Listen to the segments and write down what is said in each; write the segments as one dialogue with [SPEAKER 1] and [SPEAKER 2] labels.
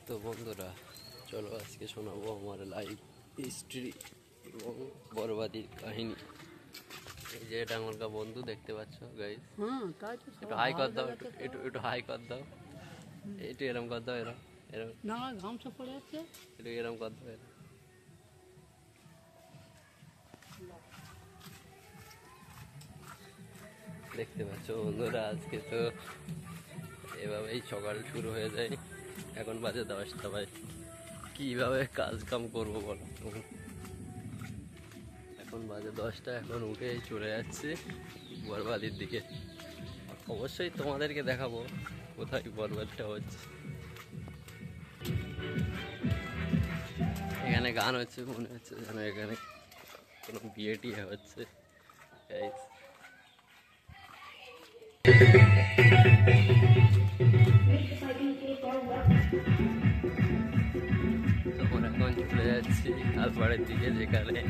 [SPEAKER 1] তো বন্ধুরা চলো আজকে শোনাবো আমার লাইফ হিস্ট্রি এবং বরবাদির কাহিনী। এই যে এটা আমার বন্ধু দেখতে পাচ্ছ গাইস, একটু হাই কর দাও, একটু হাই কর দাও, একটু এরম কর দাও, এরম এরম
[SPEAKER 2] না গামছা পড়ে আছে,
[SPEAKER 1] একটু এরম কর দাও। দেখতে পাচ্ছ বন্ধুরা আজকে তো এভাবেই সকাল শুরু হয়ে যায়। এখন বাজে 10টা, ভাই কিভাবে কাজ কাম করবো বলো। এখন বাজে 10টা, এখন উঠে চলে যাচ্ছি বরবাদির দিকে। অবশ্যই তোমাদেরকে দেখাবো কোথায় বরবাদটা হচ্ছে। এখানে গান হচ্ছে, মনে হচ্ছে যেন এখানে কোনো বিয়ে টিয়ে হচ্ছে। তখন এখন চলে যাচ্ছি খালপাড়ের দিকে, যেখানে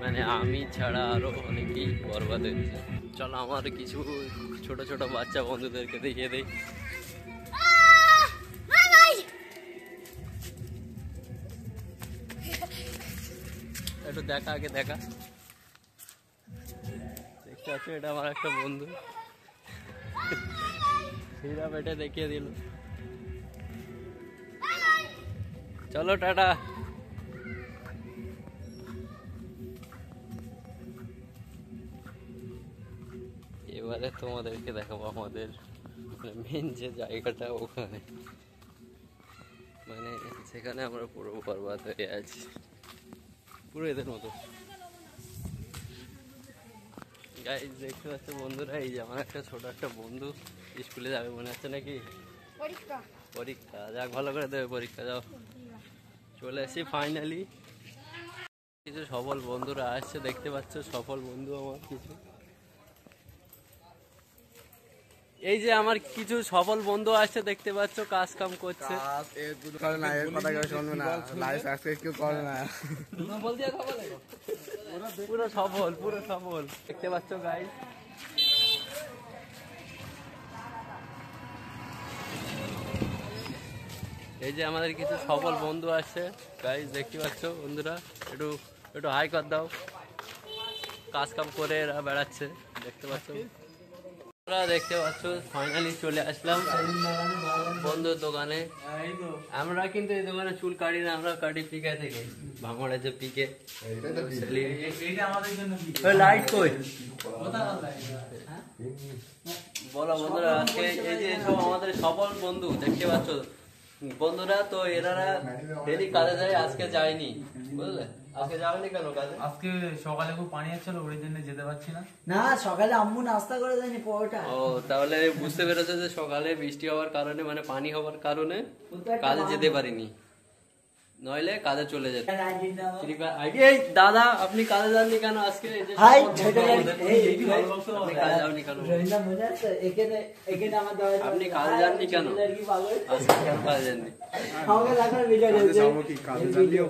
[SPEAKER 1] মানে আমি ছাড়া আরো অনেকেই বরবাদ হয়েছে। চলো আমার কিছু ছোট ছোট বাচ্চা বন্ধুদেরকে দেখিয়ে দেই। একটু দেখা, আগে দেখা। দেখতে পাচ্ছ এটা আমার একটা বন্ধু, হীরা পেটে দেখিয়ে দিল। চলো টাটা। এবারে তোমাদেরকে দেখাবো আমাদের মেন যে জায়গাটা, ওখানে মানে সেখানে আমরা পুরো বরবাদ হয়ে আছি, পুরো এদের মতো। গাইস দেখতে পাচ্ছ বন্ধুরা, এই যে আমার একটা ছোট একটা বন্ধু স্কুলে যাবে মনে হচ্ছে নাকি, পরীক্ষা যাক ভালো করে দেবে পরীক্ষা। যাও চলে আসি ফাইনালি। কিছু সফল বন্ধুরা আসছে, দেখতে পাচ্ছ সফল বন্ধু আমার কিছু। এই যে আমার কিছু সফল বন্ধু আসছে, দেখতে পাচ্ছ কাজ কাম করছে। পুরো সফল, পুরো সফল দেখতে পাচ্ছ গাইস। এই যে আমাদের কিছু সফল বন্ধু আসছে গাইস, দেখতে পাচ্ছ বন্ধুরা। একটু একটু হাই কর দাও। কাজ কাম করে এরা বেড়াচ্ছে, দেখতে পাচ্ছ। দেখতে পাচ্ছ ফাইনালি চলে আসলাম বন্ধুর দোকানে। আমরা কিন্তু এই দোকানে চুল কাটি না, আমরা কাটি পিকে থেকে, ভাঙড়ের যে পিকে। লাইট কই বলো বন্ধুরা, আজকে এই যে সব আমাদের সফল বন্ধু দেখতে পাচ্ছ বন্ধুরা। তো এরা ডেলি কাজে যায়, আজকে যায়নি বুঝলে। আজকে যাবেনি কেন কাজে?
[SPEAKER 3] আজকে সকালে খুব পানি আসছিল, ওই জন্য যেতে পারছি না।
[SPEAKER 2] না সকালে আম্মু নাস্তা করে দেয়নি পরোটা।
[SPEAKER 1] ও তাহলে বুঝতে পেরেছে যে সকালে বৃষ্টি হওয়ার কারণে, মানে পানি হওয়ার কারণে কাজে যেতে পারিনি, নইলে কাজে চলে যেত। এই দাদা আপনি কাজে যাননি কেন আজকে? আপনি কাজে যাননি কেন আজকে? কেন কাজে যাননি?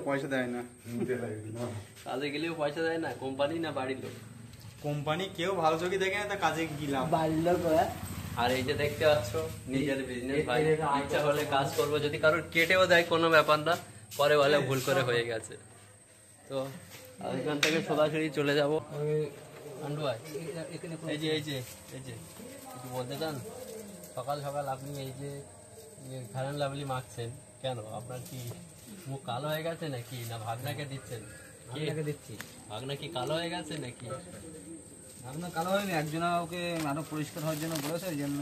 [SPEAKER 3] পয়সা দেয় না,
[SPEAKER 1] কাজে গেলেও পয়সা দেয় না? কোম্পানি না বাড়ির লোক?
[SPEAKER 3] কোম্পানি কেউ ভালো চোখে দেখে না, তা কাজে গেলাম
[SPEAKER 2] বাড়ির লোক।
[SPEAKER 1] আর এই যে দেখতে পাচ্ছ নিজের বিজনেস, ভাই ইচ্ছা হলে কাজ করবো, যদি কারোর কেটেও দেয় কোনো ব্যাপার না, পরে বলে ভুল করে হয়ে গেছে। তো এখান থেকে সরাসরি চলে যাবো আন্ডু ভাই। এই যে এই যে এই যে কিছু বলতে চান? সকাল সকাল আপনি এই যে ফেয়ার অ্যান্ড লাভলি মাখছেন কেন? আপনার কি মুখ কালো হয়ে গেছে নাকি, না ভাগনাকে দিচ্ছেন?
[SPEAKER 3] দিচ্ছি।
[SPEAKER 1] ভাগনা কি কালো হয়ে গেছে নাকি?
[SPEAKER 3] আপনার কালো হয়নি, একজন ওকে আরো পরিষ্কার হওয়ার জন্য বলেছে, ওই জন্য।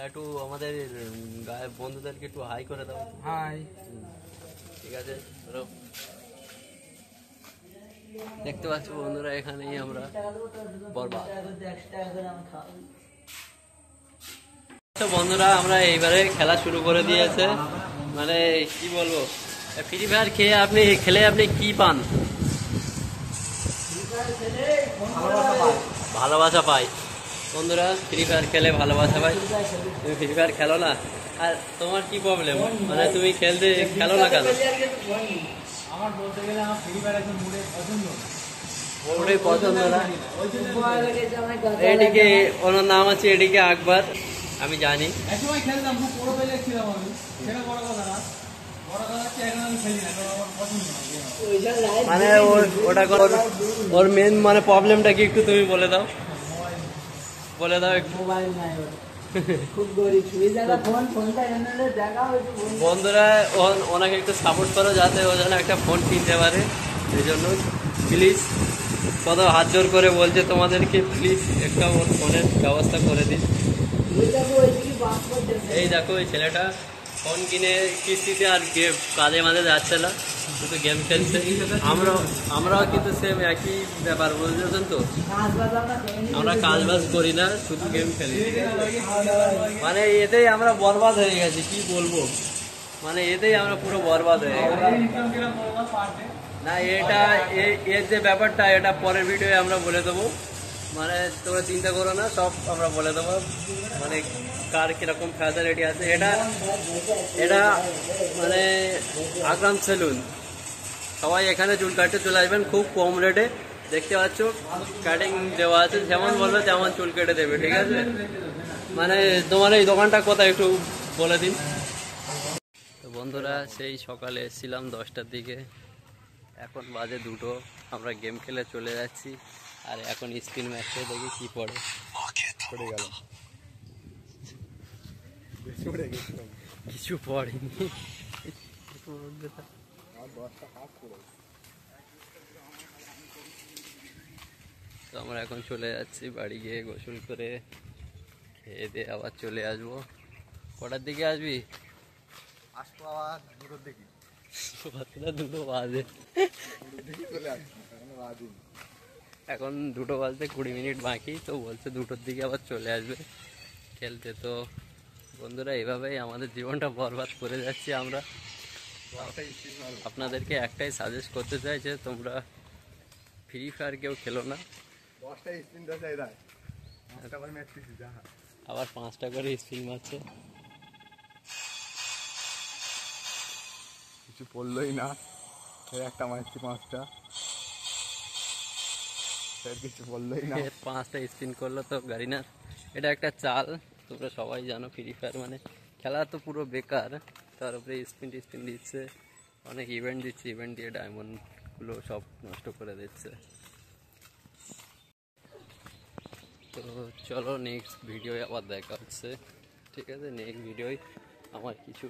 [SPEAKER 1] একটু আমাদের গায়ের বন্ধুদেরকে একটু হাই করে দাও।
[SPEAKER 3] হাই।
[SPEAKER 1] ঠিক আছে দেখতে পাচ্ছ বন্ধুরা, এখানেই আমরা বরবাদ। বন্ধুরা আমরা এইবারে খেলা শুরু করে দিয়েছে, মানে কি বলবো, ফ্রি ফায়ার খেয়ে আপনি খেলে আপনি কি পান? ভালোবাসা পাই বন্ধুরা। ফ্রি ফায়ার খেলে ভালোবাসা পাই। তুমি ফ্রি ফায়ার খেলো না, আর তোমার কি প্রবলেম, মানে তুমি খেলো না কেন?
[SPEAKER 3] আমার বলতে গেলে আমার ফ্রি ফায়ার এখন মুডে পছন্দ না,
[SPEAKER 1] ওটাই পছন্দ না। এদিকে ওনার নাম আছে এদিকে আকবর, আমি জানি।
[SPEAKER 3] একসময় খেলতাম, খুব বড় পেলে ছিলাম আমি, সেটা বড় কথা না। বড় কথা হচ্ছে এখন আমি খেলি না, কারণ আমার পছন্দ না।
[SPEAKER 1] মানে ওটা ওর মেন মানে প্রবলেমটা কি একটু তুমি বলে দাও, বলে দাও একটু।
[SPEAKER 2] মোবাইল নাই ওর, খুব গরিব, এই জায়গা ফোনটা এনে দেখা হয়েছে।
[SPEAKER 1] বন্ধুরা ওনাকে একটু সাপোর্ট করো যাতে ও যেন একটা ফোন কিনতে পারে, এই জন্য প্লিজ কত হাত জোর করে বলছে তোমাদেরকে, প্লিজ একটা ওর ফোনের ব্যবস্থা করে দিন। এই দেখো এই ছেলেটা ফোন কিনে কিস্তিতে আর কাজে মাঝে যাচ্ছে না, শুধু গেম খেলছে। আমরাও কিন্তু সেম একই ব্যাপার, বুঝেছেন তো? আমরা কাজ বাজ করি না, শুধু গেম খেলি। মানে এতেই আমরা বরবাদ হয়ে গেছি, কি বলবো, মানে এতেই আমরা পুরো বরবাদ হয়ে গেছি। না এটা এর যে ব্যাপারটা, এটা পরের ভিডিওয়ে আমরা বলে দেবো, মানে তোমরা চিন্তা করো না, সব আমরা বলে দেবো, মানে কার কিরকম ফ্যাসিলিটি আছে। এটা মানে আকরাম সেলুন, সবাই এখানে চুল কাটতে চলে আসবেন, খুব কম রেটে। দেখতে পাচ্ছ কাটিং দেওয়া আছে, যেমন বলবে তেমন চুল কেটে দেবে, ঠিক আছে? মানে তোমার এই দোকানটা কোথায় একটু বলে দিন। তো বন্ধুরা, সেই সকালে এসেছিলাম 10টার দিকে, এখন বাজে 2টো, আমরা গেম খেলে চলে যাচ্ছি। আর এখন স্পিন ম্যাচে দেখি কি পড়ে গেল, কিছু পড়েনি। তো আমরা এখন চলে যাচ্ছি বাড়ি, গিয়ে গোসল করে খেয়ে দিয়ে আবার চলে আসবো। কটার দিকে আসবি?
[SPEAKER 3] আসবো আবার 2টোর দিকে।
[SPEAKER 1] 2টো বাজে, এখন 2টো বাজতে 20 মিনিট বাকি, তো বলছে 2টোর দিকে আবার চলে আসবে খেলতে। তো বন্ধুরা, এভাবেই আমাদের জীবনটা বরবাদ করে যাচ্ছি আমরা। আপনাদেরকে একটাই সাজেস্ট করতে চাই যে তোমরা ফ্রি ফায়ার কেউ খেলো না। আবার 5টা করে স্পিন মারছে,
[SPEAKER 4] কিছু পড়লোই না, একটা মারছি 5টা, কিছু বললোই না।
[SPEAKER 1] 5টা স্পিন করলো তো গারিনার। এটা একটা চাল, তোমরা সবাই জানো, ফ্রি ফায়ার মানে খেলা তো পুরো বেকার, তার উপরে স্পিন দিচ্ছে, অনেক ইভেন্ট দিচ্ছে, ইভেন্ট দিয়ে ডায়মন্ডগুলো সব নষ্ট করে দিচ্ছে। তো চলো নেক্সট ভিডিও আবার দেখা হচ্ছে, ঠিক আছে? নেক্সট ভিডিওয় আমার কিছু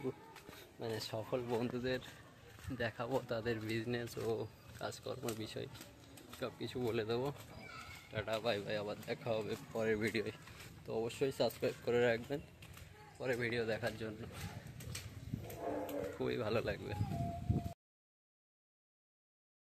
[SPEAKER 1] মানে সফল বন্ধুদের দেখাবো, তাদের বিজনেস ও কাজকর্মের বিষয় সব কিছু বলে দেবো। টাটা বাই বাই, আবার দেখা হবে পরের ভিডিওয়। তো অবশ্যই সাবস্ক্রাইব করে রাখবেন পরের ভিডিও দেখার জন্য, খুবই ভালো লাগবে।